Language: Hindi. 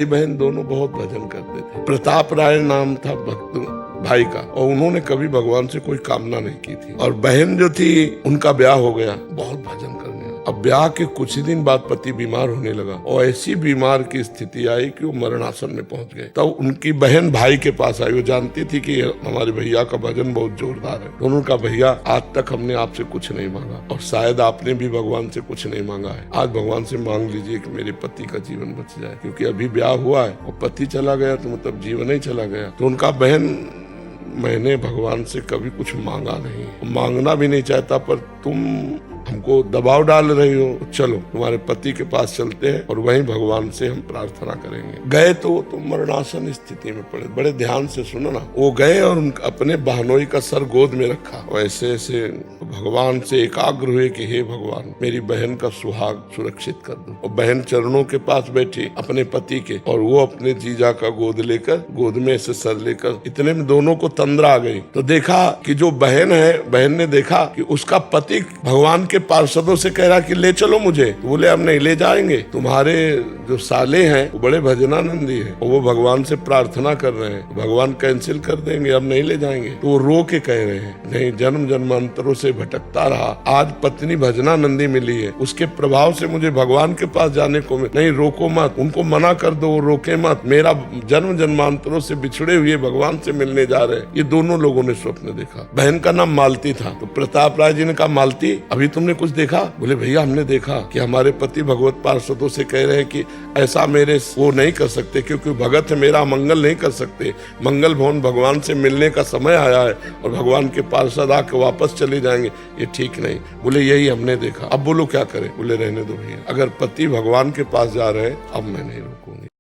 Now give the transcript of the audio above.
ये बहन दोनों बहुत भजन करते थे। प्रताप राय नाम था भक्त भाई का, और उन्होंने कभी भगवान से कोई कामना नहीं की थी। और बहन जो थी उनका ब्याह हो गया, बहुत भजन करने। अब ब्याह के कुछ ही दिन बाद पति बीमार होने लगा और ऐसी बीमार की स्थिति आई कि वो मरणासन में पहुंच गए। तब तो उनकी बहन भाई के पास आई। वो जानती थी कि हमारे भैया का भजन बहुत जोरदार है। तो उन्होंने कहा, भैया आज तक हमने आपसे कुछ नहीं मांगा और शायद आपने भी भगवान से कुछ नहीं मांगा है। आज भगवान से मांग लीजिए कि मेरे पति का जीवन बच जाए, क्योंकि अभी ब्याह हुआ है और पति चला गया तो मतलब जीवन ही चला गया। तो उनका, बहन मैंने भगवान से कभी कुछ मांगा नहीं, मांगना भी नहीं चाहता, पर तुम हमको दबाव डाल रही हो। चलो तुम्हारे पति के पास चलते हैं और वहीं भगवान से हम प्रार्थना करेंगे। गए तो मरणासन स्थिति में पड़े। बड़े ध्यान से सुनो ना। वो गए और अपने बहनोई का सर गोद में रखा और ऐसे ऐसे भगवान से एकाग्र हुए कि हे भगवान, मेरी बहन का सुहाग सुरक्षित कर दो। और बहन चरणों के पास बैठी अपने पति के, और वो अपने जीजा का गोद लेकर, गोद में से सर लेकर, इतने में दोनों को तंद्रा आ गई। तो देखा कि जो बहन है, बहन ने देखा कि उसका पति भगवान के पार्षदों से कह रहा कि ले चलो मुझे। तो बोले, अब नहीं ले जाएंगे, तुम्हारे जो साले हैं वो बड़े भजनानंदी हैं और वो भगवान से प्रार्थना कर रहे हैं, भगवान कैंसिल कर देंगे, अब नहीं ले जाएंगे। तो वो रो के कह रहे हैं, नहीं, जन्म जन्मांतरों से भटकता रहा, आज पत्नी भजनानंदी मिली है, उसके प्रभाव से मुझे भगवान के पास जाने को नहीं, रोको मत, उनको मना कर दो, रोके मत, मेरा जन्म जन्मांतरों से बिछड़े हुए भगवान से मिलने जा रहे हैं। ये दोनों लोगों ने स्वप्न देखा। बहन का नाम मालती था। तो प्रताप राय जी ने कहा, मालती, अभी तुमने कुछ देखा? बोले, भैया हमने देखा कि हमारे पति भगवत पार्षदों से कह रहे हैं कि ऐसा मेरे वो नहीं कर सकते, क्योंकि भगत है मेरा, मंगल नहीं कर सकते। मंगल भवन भगवान से मिलने का समय आया है और भगवान के पार्षद आके वापस चले जाएंगे, ये ठीक नहीं। बोले, यही हमने देखा। अब बोलो क्या करें? बोले, रहने दो भैया, अगर पति भगवान के पास जा रहे हैं, अब मैं नहीं रोकूंगी।